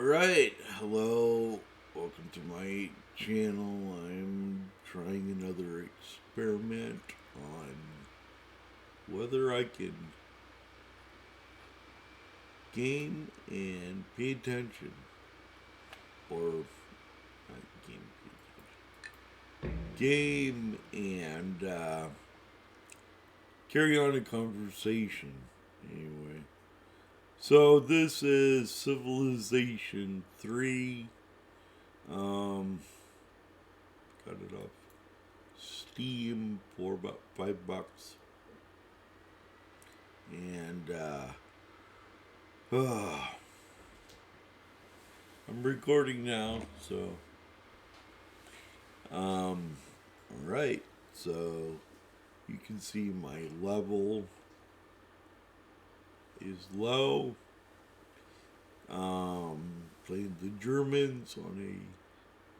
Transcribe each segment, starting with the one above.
Alright, hello, welcome to my channel. I'm trying another experiment on whether I can game and pay attention, or not game and carry on a conversation. Anyway, so this is Civilization 3. Got it off Steam for about $5. And I'm recording now, so alright, so you can see my level is low. Playing the Germans on a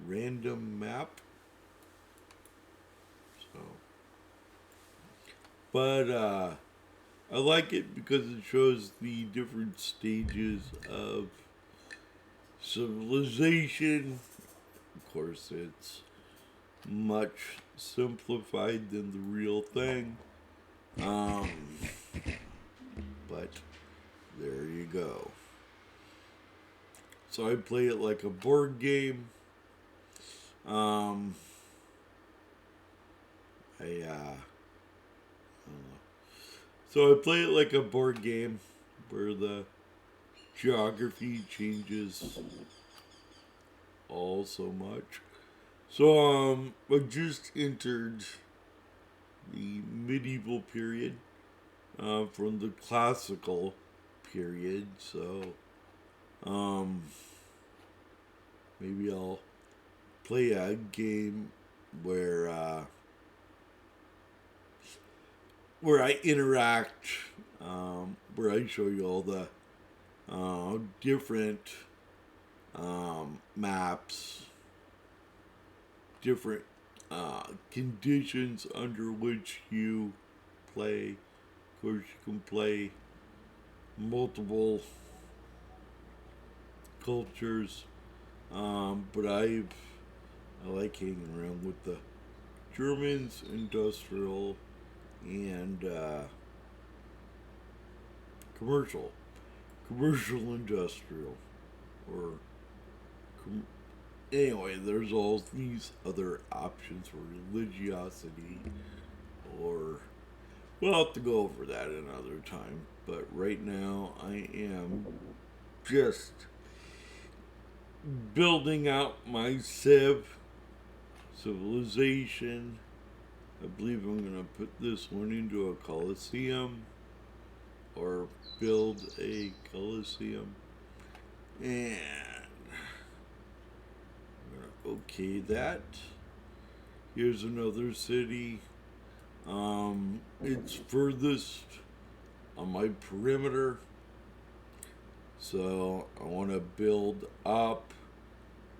random map. So, but I like it because it shows the different stages of civilization. Of course, it's much simplified than the real thing. But there you go. So I play it like a board game. I don't know. So I play it like a board game where the geography changes all so much. So I just entered the medieval period from the classical period. So maybe I'll play a game where I interact, where I show you all the different maps, different conditions under which you play. Of course, you can play multiple cultures, but I like hanging around with the Germans, industrial, and commercial industrial, or anyway, there's all these other options for religiosity, or we'll have to go over that another time. But right now, I am just building out my civilization. I believe I'm going to put this one into a coliseum, or build a coliseum, and I'm going to okay that. Here's another city. It's furthest on my perimeter, so I want to build up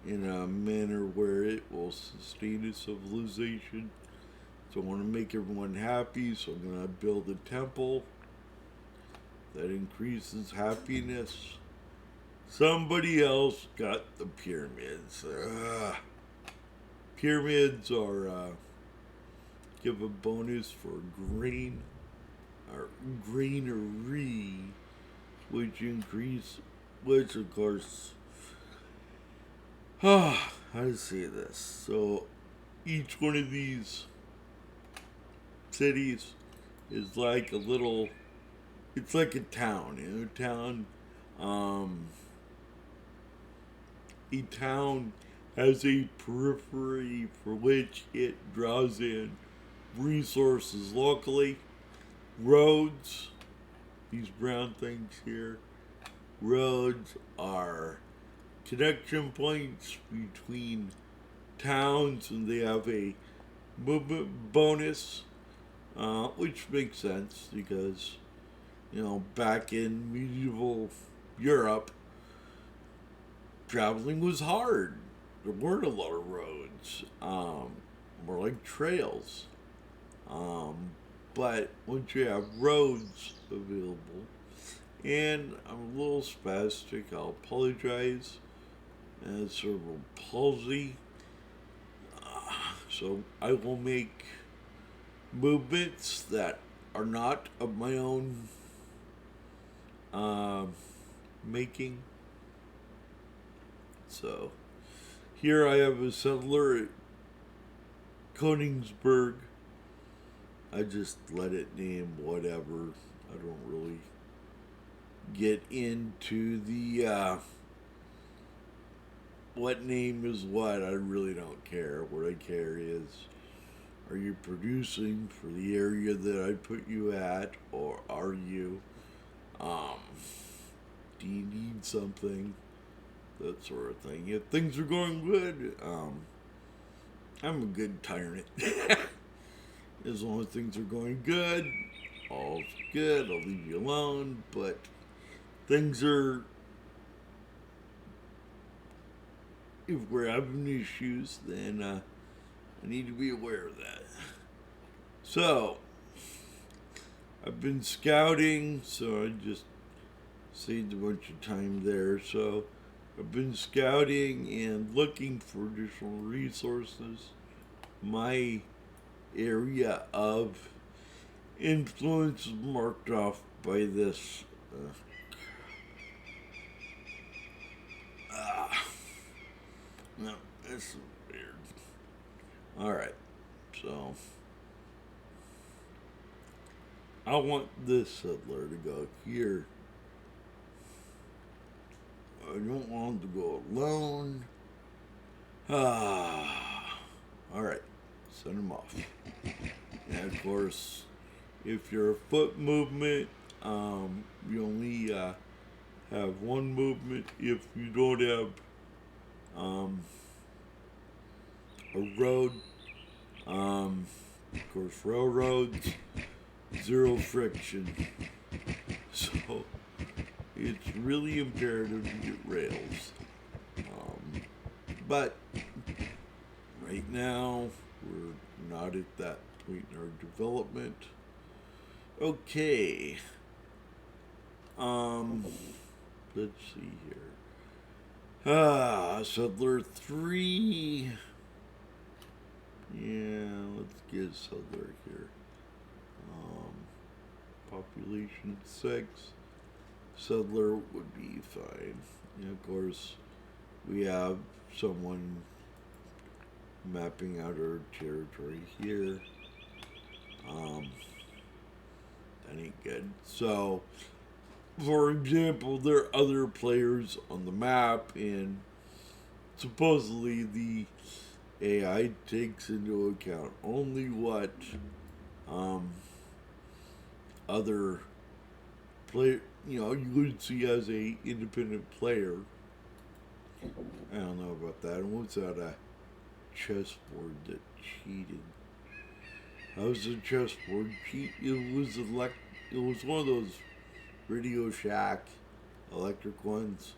in a manner where it will sustain a civilization. So I want to make everyone happy, so I'm going to build a temple that increases happiness. Somebody else got the pyramids. Pyramids are give a bonus for green or greenery, which of course, how to say this? So each one of these cities is like a little, it's like a town. A town has a periphery for which it draws in resources locally. Roads, these brown things here, roads are connection points between towns, and they have a movement bonus, which makes sense because, back in medieval Europe, traveling was hard. There weren't a lot of roads, more like trails. But once you have roads available, and I'm a little spastic, I'll apologize. and cerebral palsy. So I will make movements that are not of my own uh, making. So here I have a settler at Königsberg. I just let it name whatever. I don't really get into the what name is what. I really don't care. What I care is, are you producing for the area that I put you at, or are you? Um, do you need something? That sort of thing. If things are going good, I'm a good tyrant. As long as things are going good, all's good. I'll leave you alone. But things are, if we're having issues, then I need to be aware of that. So, I've been scouting, so I just saved a bunch of time there. So, I've been scouting and looking for additional resources. My area of influence is marked off by this. No, this is weird. Alright, so I want this settler to go here. I don't want him to go alone. Alright, send him off. And of course, if you're a foot movement, you only have one movement. If you don't have a road, of course, railroads, zero friction. So it's really imperative to get rails. But right now, we're not at that point in our development. Okay. Let's see here. Settler 3. Yeah, let's get settler here. Population 6. Settler would be fine. And of course, we have someone mapping out our territory here. That ain't good. So, for example, there are other players on the map, and supposedly the AI takes into account only what other player, you would see as a independent player. I don't know about that. And what's that? A chessboard that cheated. How was the chessboard cheat? It was one of those Radio Shack electric ones,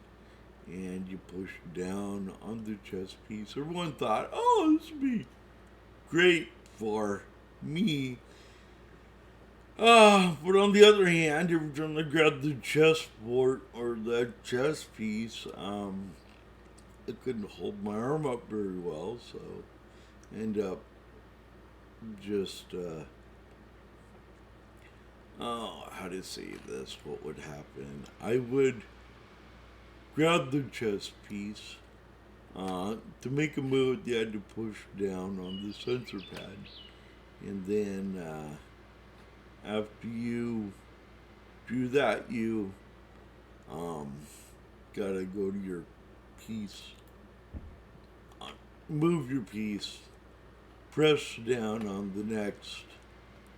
and you push down on the chess piece. Everyone thought, oh, this would be great for me. But on the other hand, every time I grabbed the chessboard or the chess piece, I couldn't hold my arm up very well, so I ended up just, how to say this, what would happen? I would grab the chess piece. To make a move, you had to push down on the sensor pad. And then, after you do that, you, gotta go to your piece, move your piece, press down on the next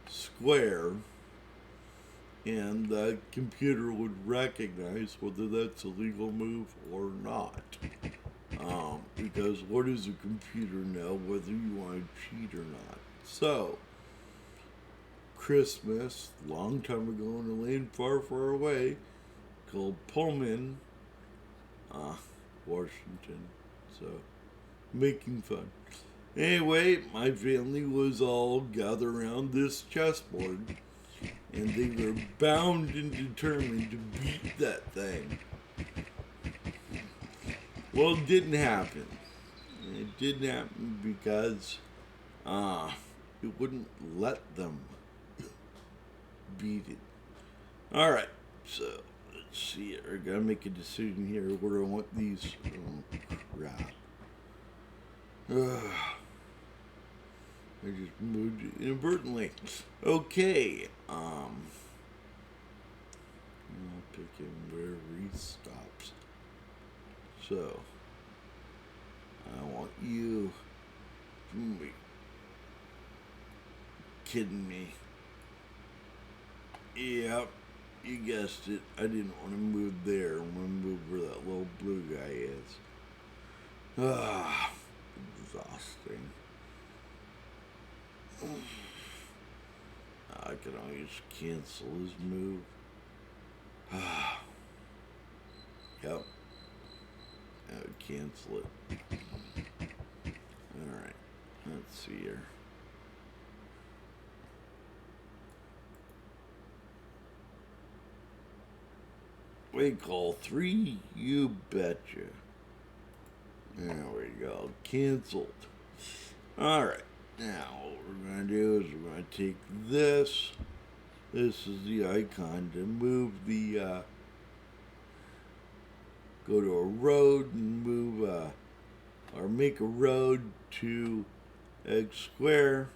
square, and the computer would recognize whether that's a legal move or not. Because what does a computer know whether you want to cheat or not? So, Christmas, long time ago in a land far, far away, called Pullman, Washington. So, making fun. Anyway, my family was all gathered around this chessboard, and they were bound and determined to beat that thing. Well, it didn't happen. It didn't happen because it wouldn't let them beat it. All right, so let's see. I gotta make a decision here where I want these. Oh, crap. I just moved it inadvertently. Okay. I'll pick him wherever he stops. So I want you. Kidding me? Yep, you guessed it. I didn't want to move there. I want to move where that little blue guy is. Exhausting. I can always cancel his move. Yep. I would cancel it. Alright. Let's see here. Wake call 3, you betcha. There we go. Canceled. Alright. Now, what we're going to do is we're going to take this. This is the icon to move the, go to a road and move, or make a road to X square.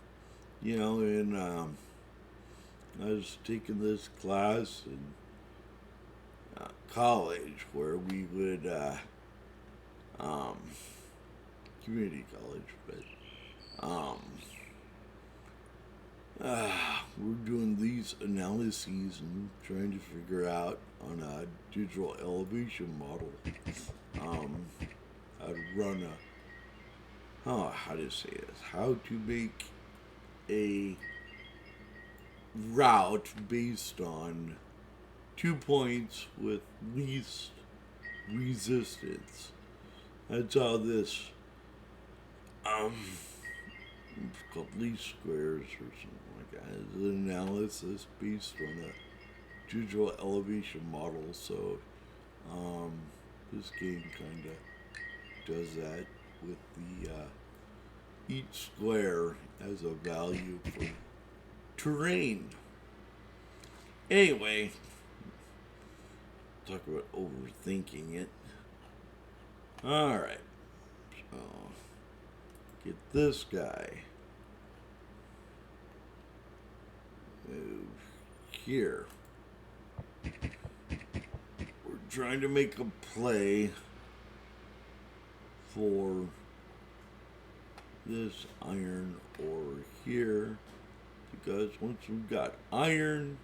You know, and, I was taking this class in college where we would, community college, but, we're doing these analyses and trying to figure out on a digital elevation model, how to run how to say this, how to make a route based on 2 points with least resistance. That's how this, it's called least squares or something like that. It's an analysis based on a digital elevation model. So, this game kind of does that with the, each square as a value for terrain. Anyway, talk about overthinking it. Alright, so get this guy. Move here. We're trying to make a play for this iron ore here, because once we've got iron,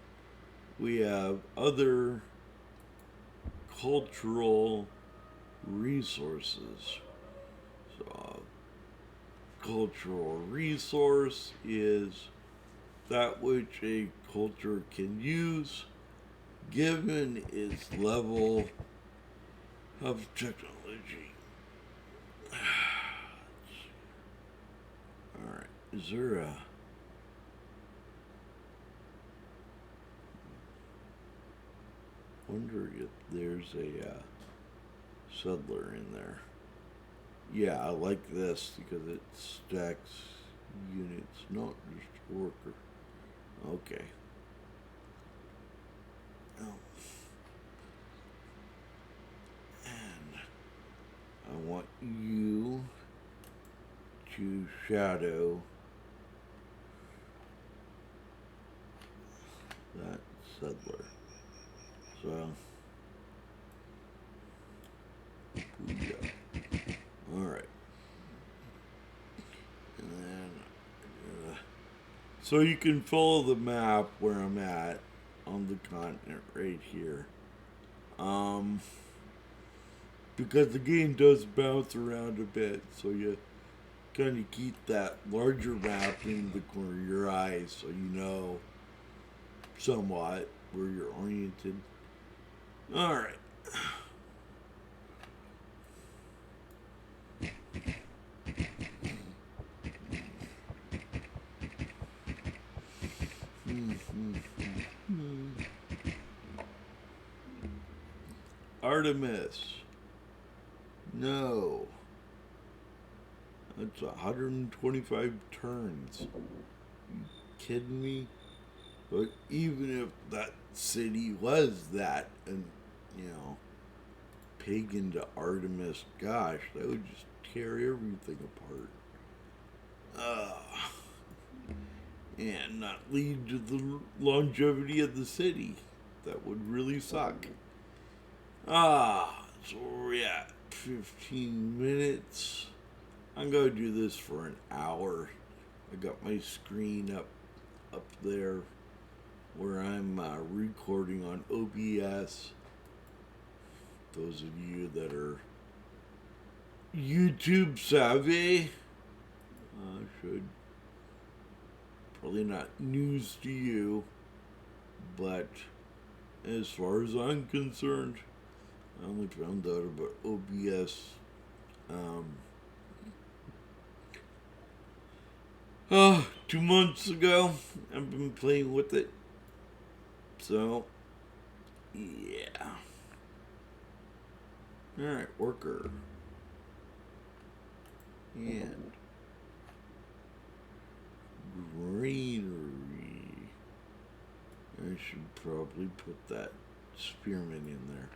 we have other cultural resources. So, cultural resource is that which a culture can use given its level of technology. Alright, is there a... wonder if there's a settler in there. Yeah, I like this because it stacks units, not just worker. Okay. Oh. And I want you to shadow that settler. So, alright. And then, so you can follow the map where I'm at on the continent right here. Because the game does bounce around a bit, so you kind of keep that larger map in the corner of your eyes so you know somewhat where you're oriented. Alright. Artemis. No. That's 125 turns. You kidding me? But even if that city was that, and pagan to Artemis, gosh, that would just tear everything apart. And not lead to the longevity of the city. That would really suck. So we're at 15 minutes. I'm going to do this for an hour. I got my screen up there where I'm recording on OBS. Those of you that are YouTube savvy should probably not news to you, but as far as I'm concerned, I only found out about OBS 2 months ago. I've been playing with it, so yeah. Alright, worker. And greenery. I should probably put that spearman in there.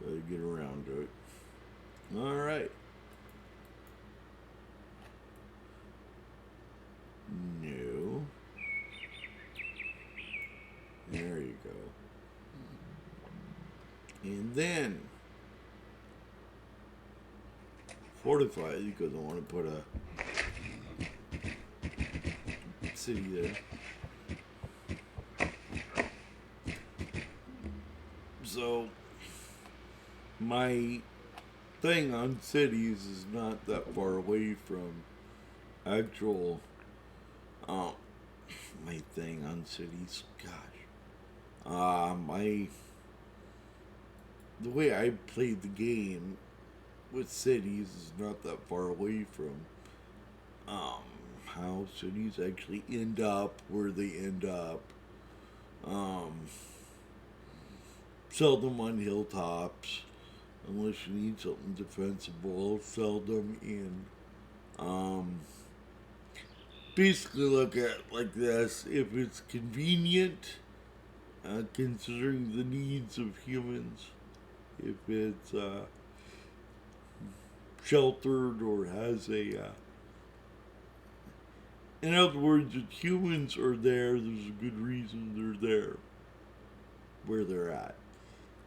Gotta get around to it. Alright. No. There you go. And then fortify, because I want to put a city there. So my thing on cities is not that far away from actual my thing on cities. Gosh. The way I played the game with cities is not that far away from how cities actually end up where they end up. Seldom on hilltops, unless you need something defensible. Seldom in basically look at like this: if it's convenient, considering the needs of humans, if it's sheltered or has a in other words, if humans are there, there's a good reason they're there where they're at.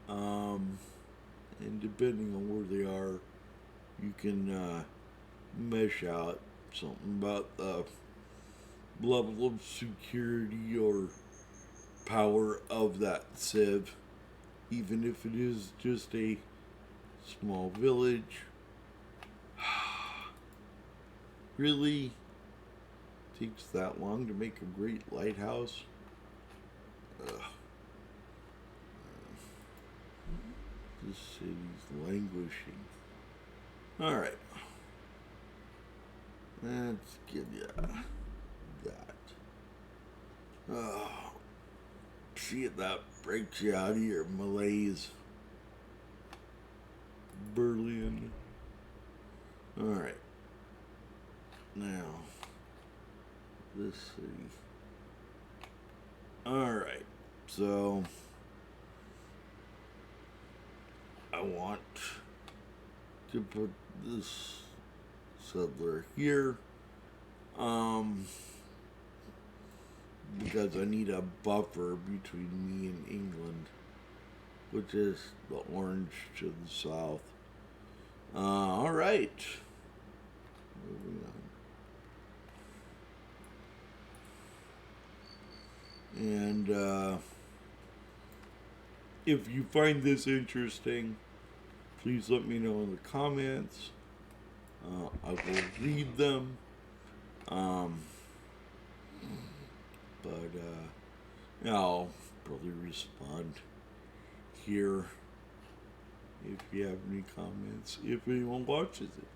And depending on where they are, you can mesh out something about the level of security or power of that civ, even if it is just a small village. Really takes that long to make a great lighthouse? This city's languishing. Alright. Let's give you that. See if that breaks you out of your malaise. Berlin. Alright. Now, this city. Alright. So, I want to put this settler here, because I need a buffer between me and England, which is the orange to the south. Alright. Moving on. And, if you find this interesting, please let me know in the comments. I will read them. But I'll probably respond here if you have any comments, if anyone watches it.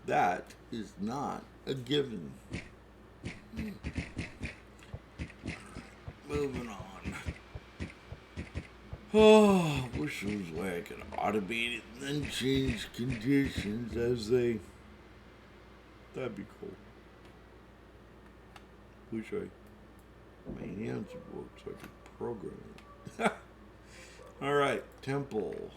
That is not a given. Moving on. Oh, wish there was a way I could automate it and then change conditions as they. That'd be cool. Wish my hands would work so I could program it. All right, temple.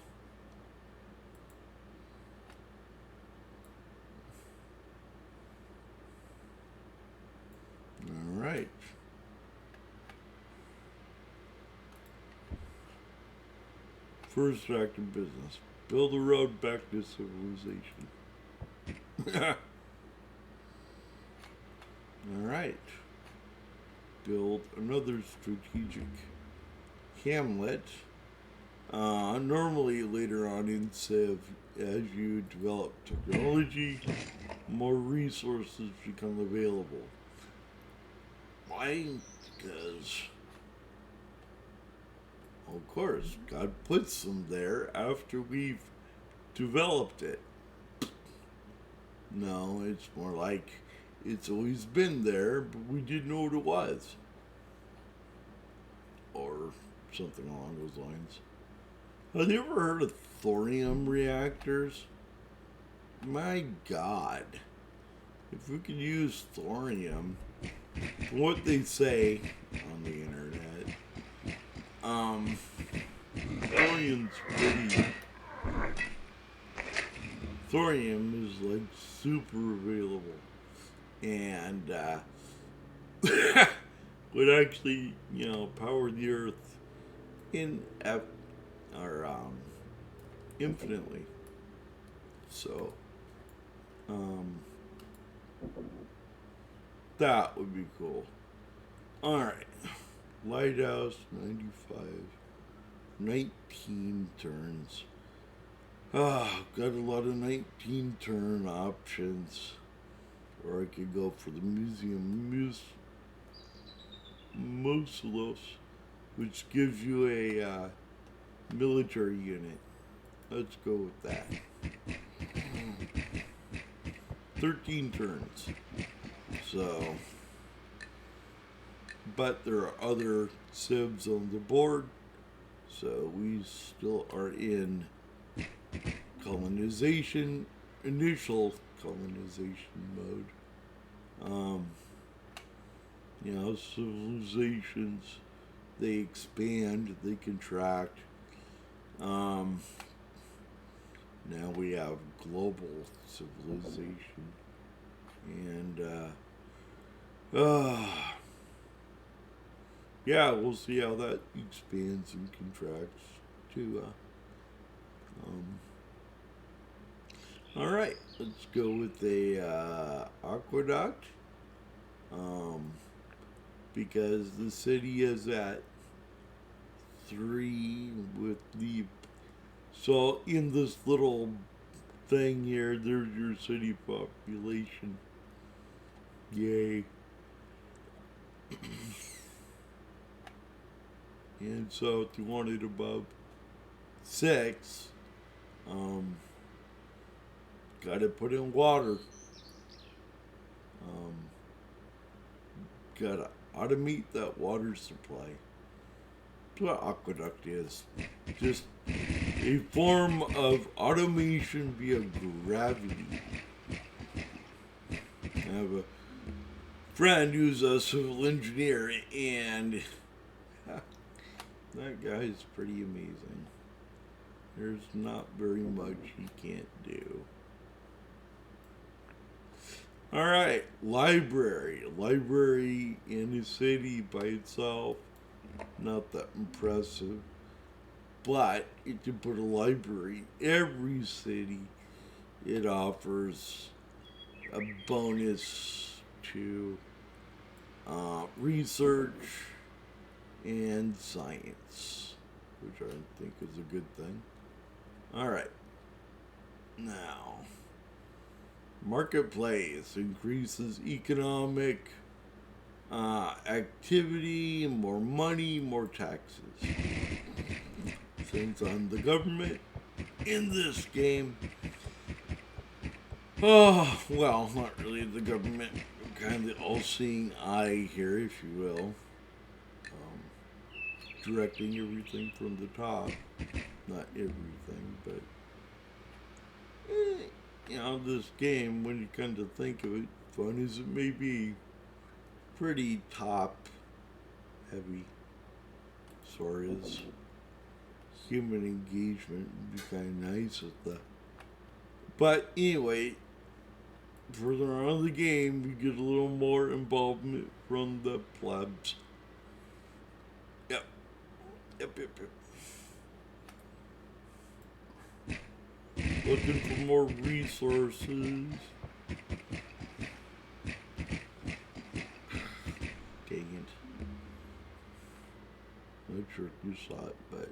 All right. First act of business. Build a road back to civilization. Alright. Build another strategic hamlet. Normally later on in Civ, as you develop technology, more resources become available. Why? Because, of course, God puts them there after we've developed it. No, it's more like it's always been there, but we didn't know what it was. Or something along those lines. Have you ever heard of thorium reactors? My God. If we could use thorium, what they say on the internet, thorium's pretty. Thorium is like super available and would actually, power the Earth infinitely. So, that would be cool. All right, Lighthouse 95, 19 turns. Got a lot of 19 turn options. Or I could go for the Museum Musulos, which gives you a military unit. Let's go with that. 13 turns. So, but there are other civs on the board, so we still are in initial colonization mode. Civilizations, they expand, they contract. Now we have global civilization. And, yeah, we'll see how that expands and contracts too. All right, let's go with a aqueduct, because the city is at 3 with the. So in this little thing here, there's your city population. Yay. And so if you wanted above 6, gotta put in water. Gotta automate that water supply. That's what aqueduct is. Just a form of automation via gravity. I have a friend who's a civil engineer, and that guy's pretty amazing. There's not very much he can't do. All right, library. Library in a city by itself, not that impressive. But if you put a library every city, it offers a bonus to research and science, which I think is a good thing. All right. Now, marketplace increases economic activity, more money, more taxes. Since I'm the government in this game, well, not really the government, kind of the all-seeing eye here, if you will. directing everything from the top. Not everything, but you know, this game, when you come to think of it, fun as it may be, pretty top heavy. As far as human engagement would be kind of nice with the. But anyway, further on in the game, you get a little more involvement from the plebs. Yep. Looking for more resources. Dang it. Not sure if you saw it, but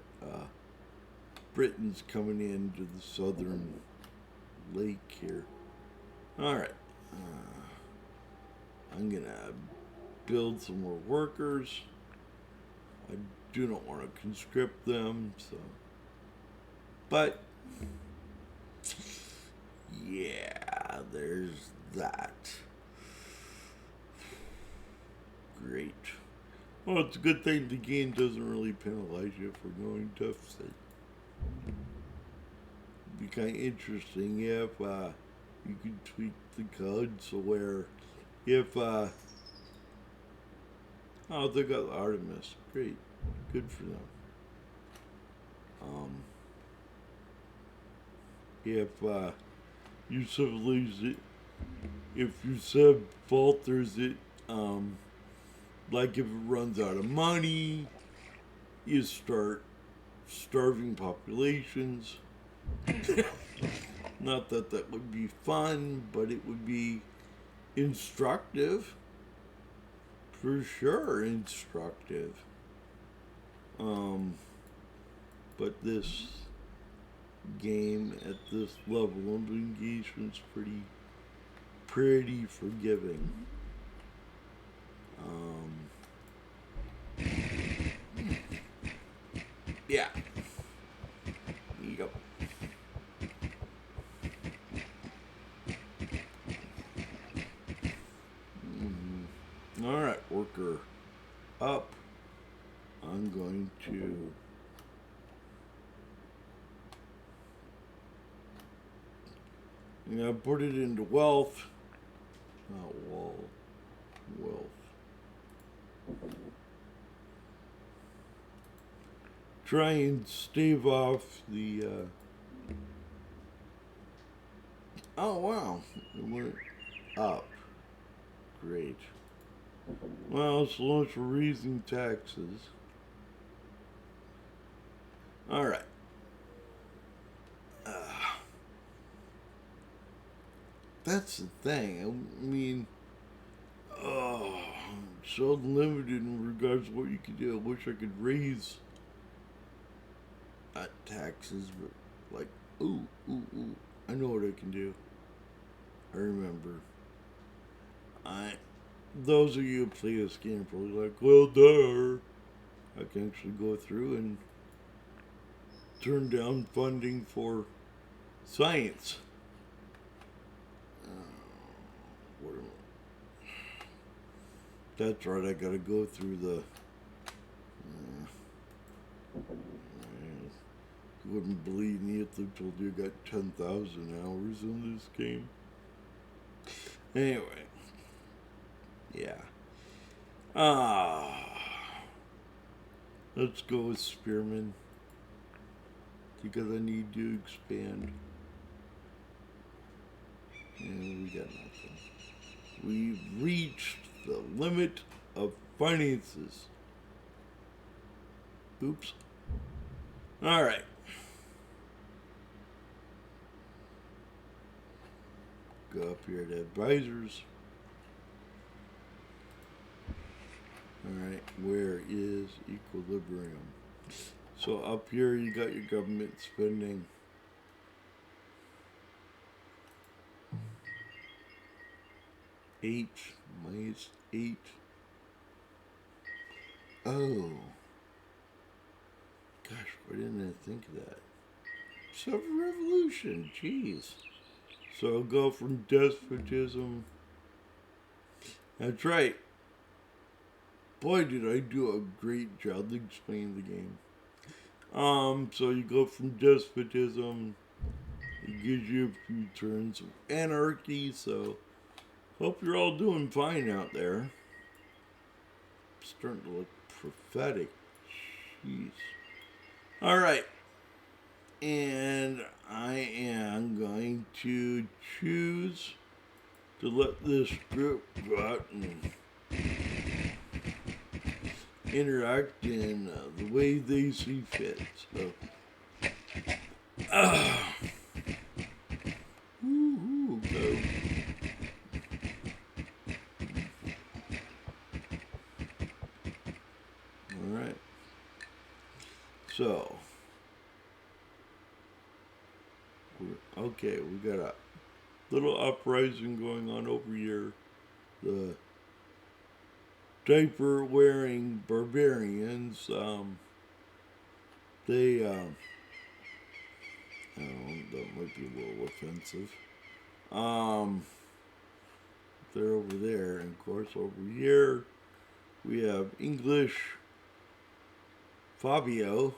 Britain's coming into the southern lake here. Alright. I'm gonna build some more workers. I do not want to conscript them, so. But yeah, there's that. Great. Well, it's a good thing the game doesn't really penalize you for going deficit. It'd be kind of interesting if you could tweak the code so where if oh, they got Artemis. Great. Good for them. If you sub lose it, if you sub falters it, like if it runs out of money, you start starving populations. Not that that would be fun, but it would be instructive. For sure, instructive. But this game at this level of engagement's pretty forgiving. Yeah. Yep. All right, worker up. I'm going to put it into wealth. Not wealth. Try and stave off the oh wow, it went up. Great. Well, so much for raising taxes. Alright. That's the thing. I mean, so limited in regards to what you can do. I wish I could raise not taxes, but like, ooh. I know what I can do. I remember. Those of you who play this game are probably like, well, duh. I can actually go through and turn down funding for science. That's right, I gotta go through the. You wouldn't believe me if they told you I got 10,000 hours in this game. Anyway. Yeah. Let's go with Spearman. Because I need to expand. And we got nothing. We've reached the limit of finances. Oops. Alright. Go up here to advisors. Alright, where is equilibrium? So up here you got your government spending. -8. Oh. Gosh, why didn't I think of that? Civil Revolution, jeez. So I'll go from despotism. That's right. boy, did I do a great job explaining the game. So you go from despotism. It gives you a few turns of anarchy. So hope you're all doing fine out there. Starting to look prophetic. Jeez. All right. And I am going to choose to let this group go out and interact in the way they see fit. So, go. All right. So, okay, we got a little uprising going on over here. The diaper wearing barbarians, they, I don't know, that might be a little offensive. They're over there, and of course, over here, we have English Fabio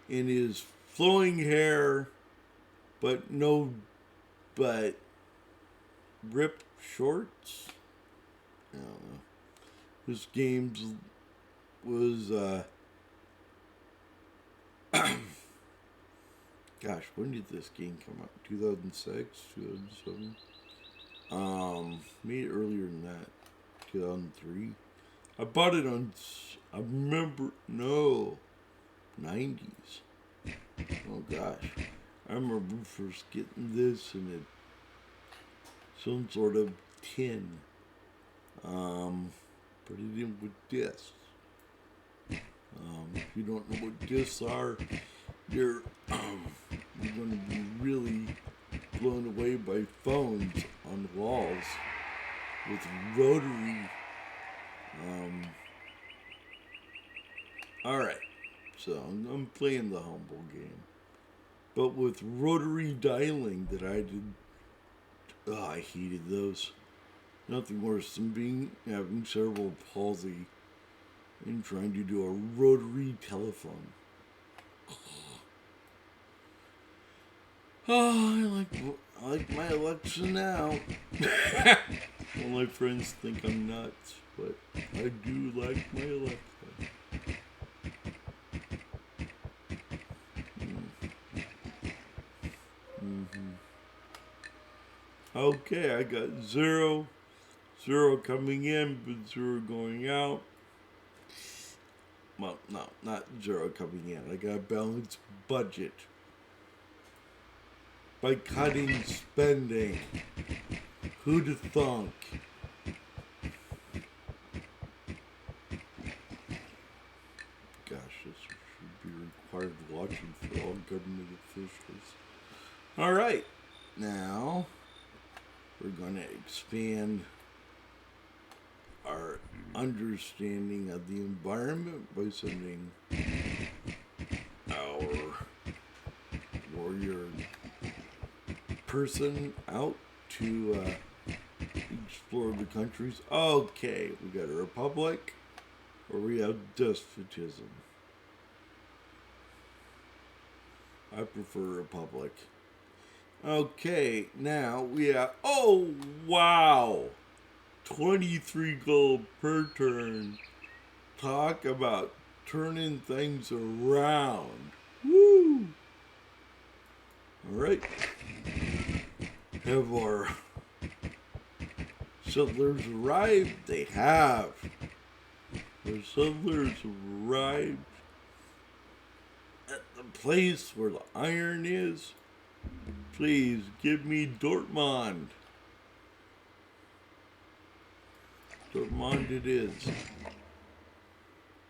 in his flowing hair, but ripped shorts. I don't know. This game was, gosh, when did this game come out? 2006, 2007? Maybe earlier than that. 2003. I bought it on, I remember, no, 90s. Oh gosh. I remember first getting this in some sort of tin. Put it in with discs. If you don't know what discs are, you're going to be really blown away by phones on the walls with rotary. Alright, so I'm playing the humble game, but with rotary dialing that I did. Oh, I hated those. Nothing worse than having cerebral palsy and trying to do a rotary telephone. Oh, I like my Alexa now. All my friends think I'm nuts, but I do like my Alexa. Okay, I got 0 coming in, but 0 going out. Well, no, not 0 coming in. I got a balanced budget by cutting spending. Who'd have thunk? Gosh, this should be required watching for all government officials. All right, now we're going to expand our understanding of the environment by sending our warrior person out to explore the countries. Okay, we got a republic, or we have despotism. I prefer republic. Okay, now we have, oh wow, 23 gold per turn. Talk about turning things around. Woo! Alright. Have our settlers arrived? They have. The settlers arrived at the place where the iron is. Please give me Dortmund. Dortmund it is.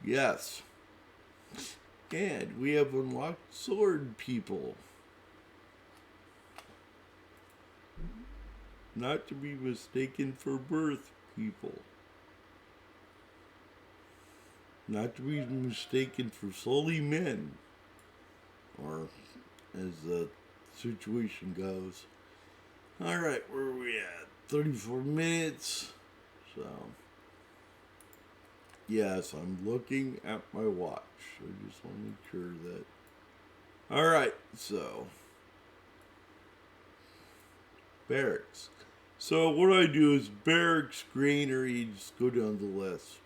Yes. And we have unlocked sword people. Not to be mistaken for birth people. Not to be mistaken for solely men. Or as the situation goes. Alright, where are we at? 34 minutes. So, Yes, I'm looking at my watch. I just want to make sure that. Alright, so. Barracks. So what I do is barracks, granary, just go down the list.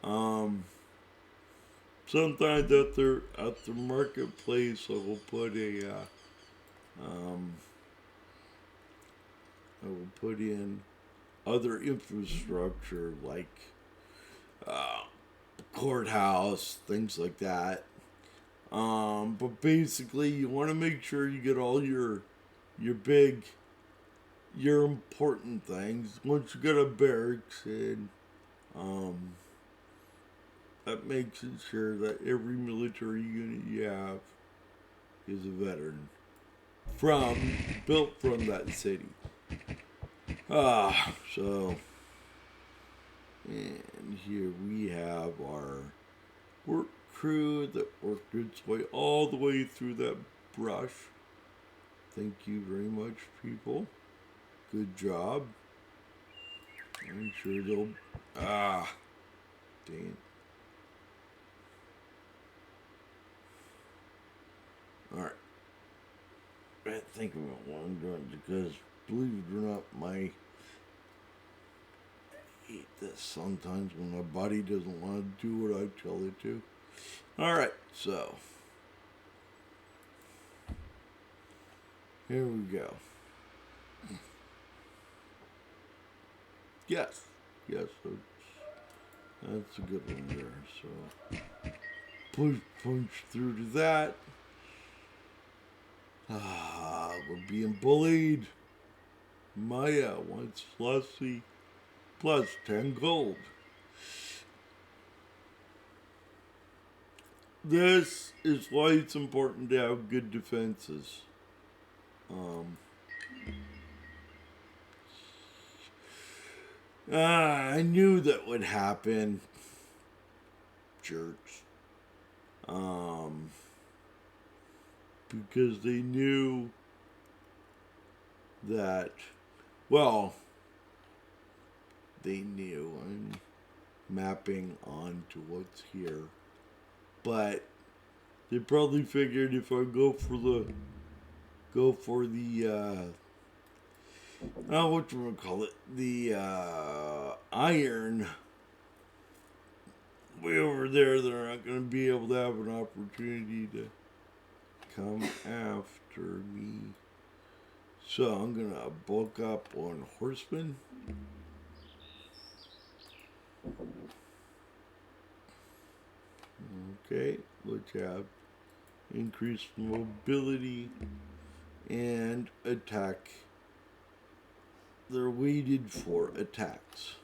Um, Sometimes at the marketplace, um, I will put in other infrastructure like uh, courthouse, things like that. But basically, you want to make sure you get all your big, your important things. Once you get a barracks in, um, that makes it sure that every military unit you have is a veteran from built from that city. So and here we have our work crew that worked its way all the way through that brush. Thank you very much, people. Good job. I'm sure they'll. Dang it. Alright. I think about what I'm doing because, believe it or not, I hate this sometimes when my body doesn't want to do what I tell it to. Alright, so. Here we go. Yes. Yes, that's a good one there. So, punch through to that. We're being bullied. Maya wants Lusty plus 10 gold. This is why it's important to have good defenses. I knew that would happen. Jerks. Because they knew that, well, they knew. I'm mapping onto what's here. But they probably figured if I go for the whatchamacallit, the iron way over there, they're not going to be able to have an opportunity to come after me. So I'm going to bulk up on horsemen. Okay, let's have increased mobility and attack. They're weighted for attacks.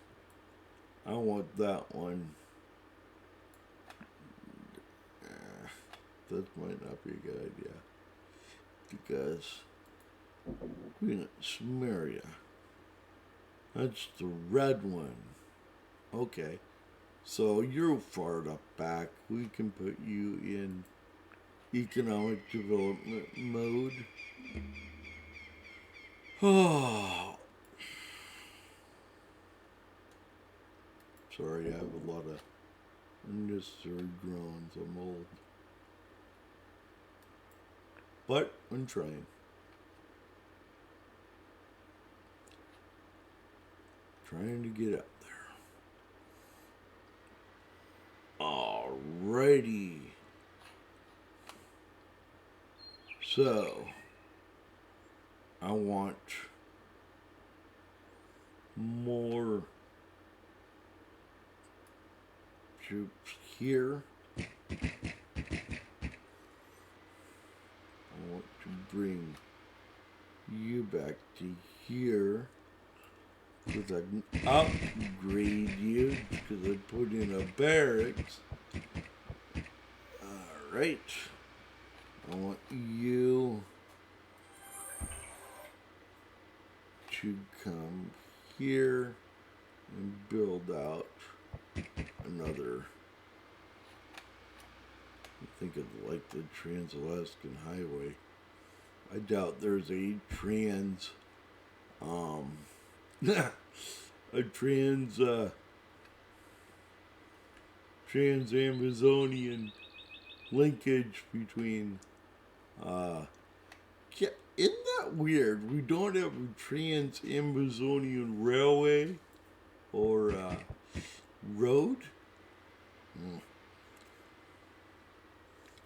I want that one. That might not be a good idea. Because Queen Samaria. That's the red one. Okay. So you're far enough back. We can put you in economic development mode. Oh. Sorry, I have a lot of unnecessary groans. I'm old. But I'm trying. Trying to get up there. Alrighty. So, I want more troops here. I want to bring you back to here. Because I can upgrade you because I put in a barracks. Alright. I want you to come here and build out another. I think of like the Trans-Alaskan Highway. I doubt there's a trans-Amazonian linkage between, yeah, isn't that weird? We don't have a trans-Amazonian railway or road.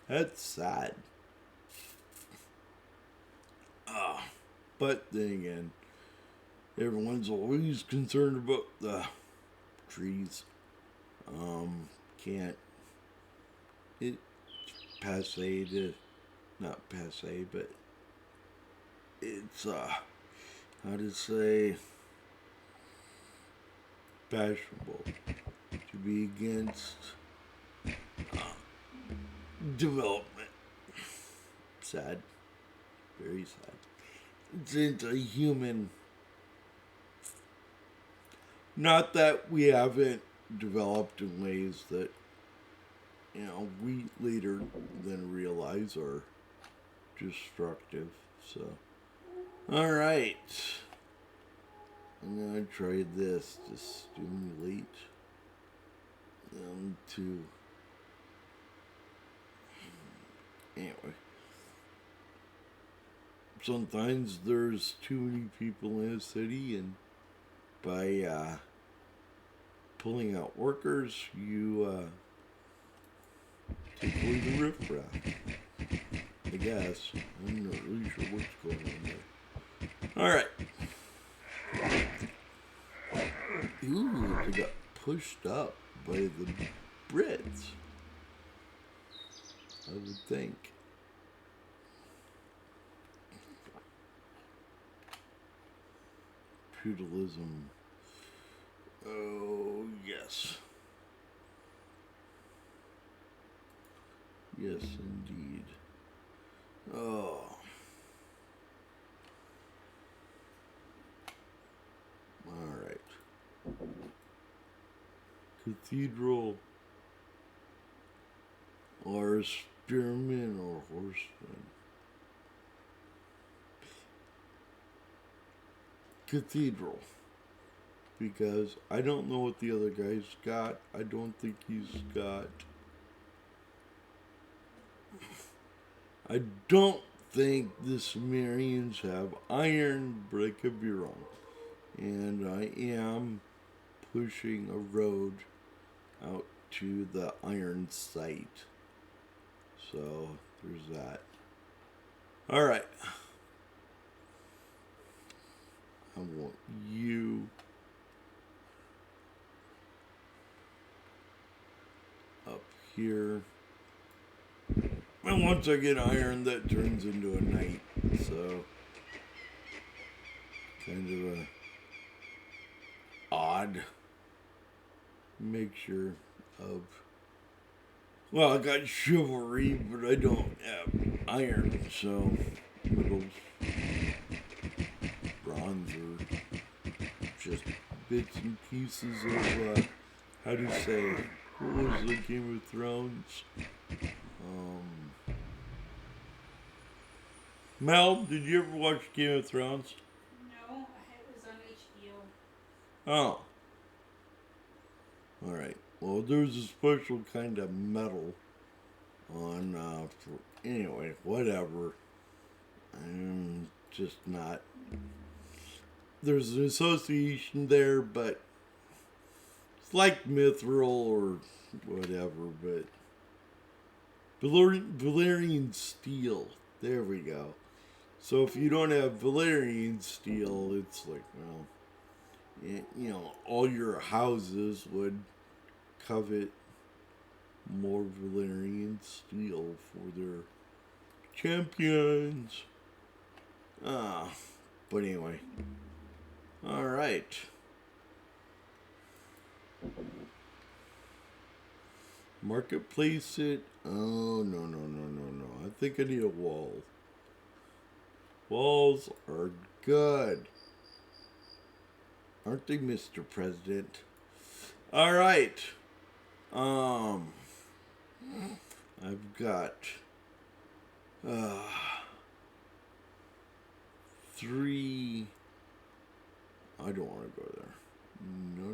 That's sad. But then again, everyone's always concerned about the trees. Can't. It's passe to. Not passe, but it's, how to say, fashionable to be against development. Sad. Very sad. It's a human. Not that we haven't developed in ways that, we later then realize are destructive. So, alright. I'm gonna try this to stimulate them to. Anyway. Sometimes there's too many people in a city, and by pulling out workers, you take away the riffraff. I guess. I'm not really sure what's going on there. Alright. Ooh, they got pushed up by the Brits. I would think. Feudalism. Oh, yes. Yes, indeed. Oh. Alright. Cathedral or spearmen or horsemen. Cathedral. Because I don't know what the other guy's got. I don't think he's got. I don't think the Sumerians have iron, but I could be wrong. And I am pushing a road out to the iron site. So there's that. Alright. I want you up here. And once I get iron, that turns into a knight. So, kind of a odd mixture of. Well, I got chivalry, but I don't have iron. So, middle bronze or just bits and pieces of, how do you say, what was the Game of Thrones? Mel, did you ever watch Game of Thrones? No, it was on HBO. Oh. Alright. Well, there's a special kind of metal on, anyway, whatever. I'm just not. There's an association there, but it's like mithril or whatever, but Valyrian steel. There we go. So if you don't have Valyrian steel, it's like, well, all your houses would covet more Valyrian steel for their champions. But anyway. Alright. Marketplace it. Oh, no. I think I need a wall. Walls are good. Aren't they, Mr. President? Alright. I've got 3. I don't want to go there. No.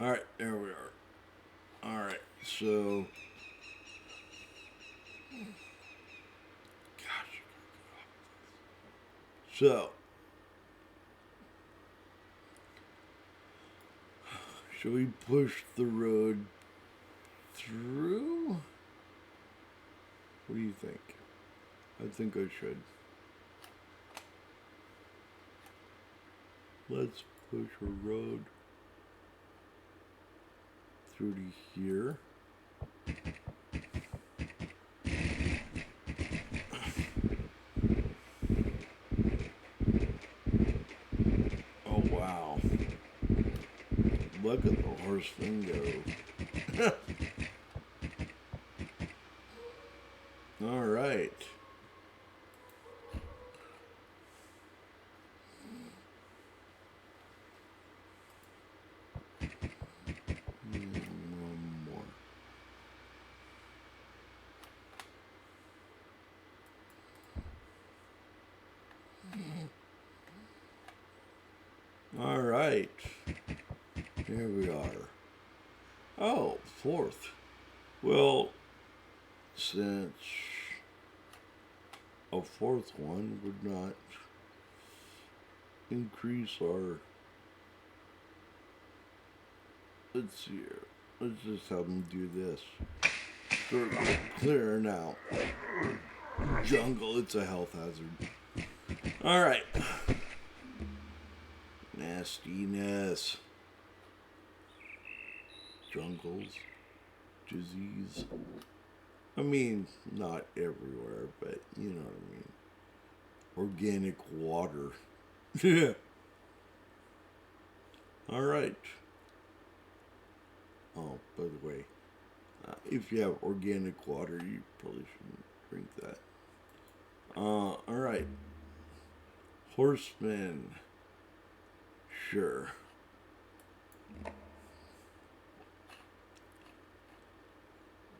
Alright, there we are. Alright, so. Gosh. So. Shall we push the road through? What do you think? I think I should. Let's push a road through to here. Oh wow. Look at the horseman go. All right. One more. All right. Here we are. Oh, fourth. Well, since a fourth one would not increase our. Let's see here. Let's just have them do this. Clear now. Jungle, it's a health hazard. Alright. Nastiness. Jungles. Disease. I mean, not everywhere, but you know what I mean. Organic water. Yeah. Alright. Oh, by the way, if you have organic water, you probably shouldn't drink that. Alright. Horsemen. Sure.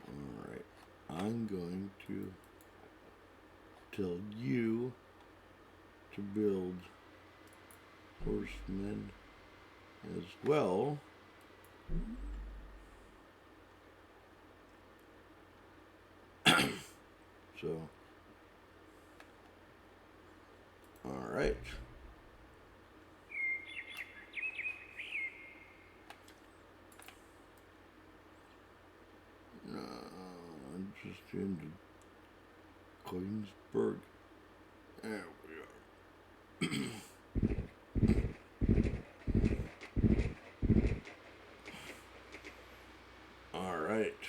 Alright. I'm going to tell you to build horsemen as well. So, all right. I'm just into Koenigsberg. There we are. All right.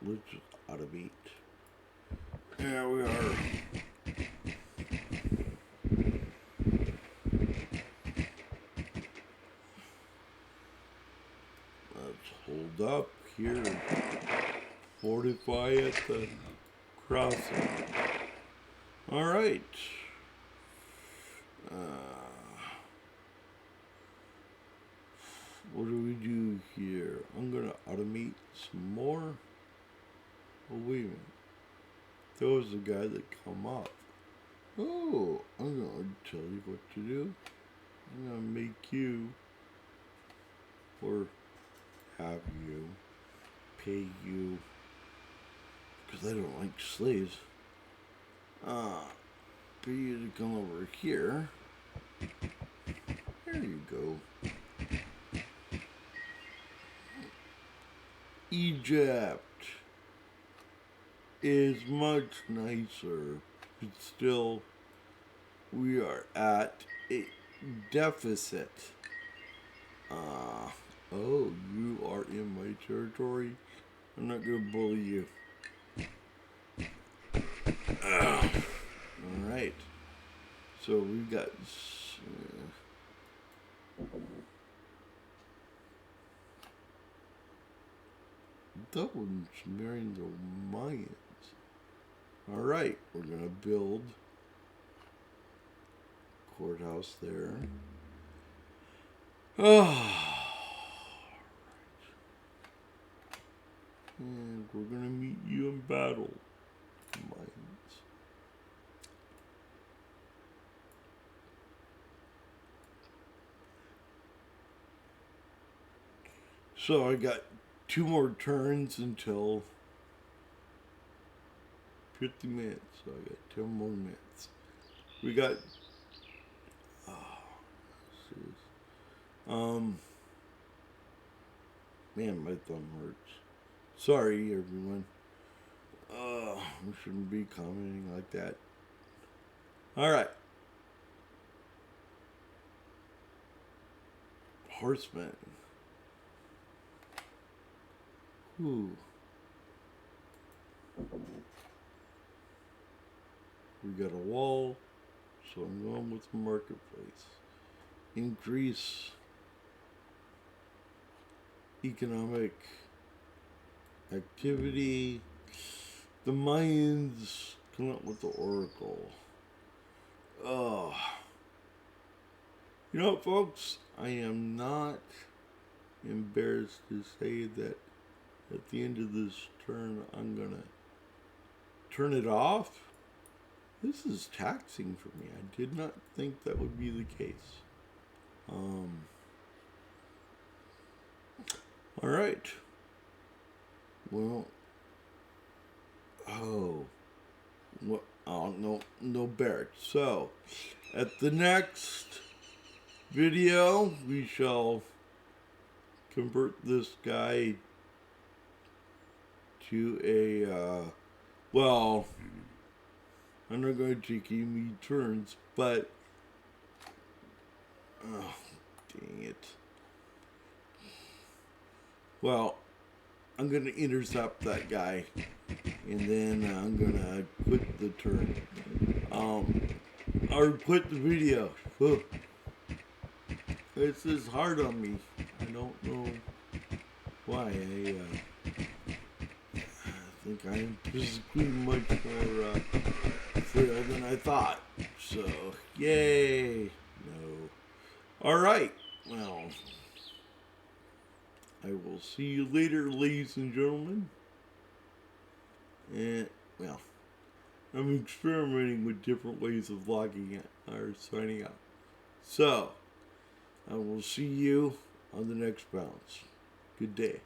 Let's just automate. There we are. Let's hold up here. Fortify at the crossing. All right. What do we do here? I'm gonna automate some more. Oh, wait a minute. There was a guy that come up. Oh, I'm gonna tell you what to do. I'm gonna make you, or have you, pay you, because I don't like slaves. For you to come over here. There you go. Egypt is much nicer, but still we are at a deficit. Oh, you are in my territory. I'm not gonna bully you. Alright. So we've got that one's marrying the Mayans. Alright, we're gonna build courthouse there. And we're gonna meet you in battle, Mayans. So I got 2 more turns until 50 minutes. So I got 10 more minutes. We got man, my thumb hurts. Sorry, everyone. We shouldn't be commenting like that. All right. Horsemen. Ooh. We got a wall, so I'm going with the marketplace. Increase economic activity. The Mayans come up with the Oracle. Oh. You know what, folks? I am not embarrassed to say that at the end of this turn, I'm going to turn it off. This is taxing for me. I did not think that would be the case. All right. Well, no barracks. So, at the next video, we shall convert this guy to a, well, I'm not going to take any turns, but, oh, dang it. Well, I'm going to intercept that guy, and then I'm going to quit the turn. Or quit the video. This is hard on me. I don't know why. I think I'm physically much more frail than I thought. So, yay. No. Alright. Well, I will see you later, ladies and gentlemen. And, well, I'm experimenting with different ways of logging it or signing out. So, I will see you on the next bounce. Good day.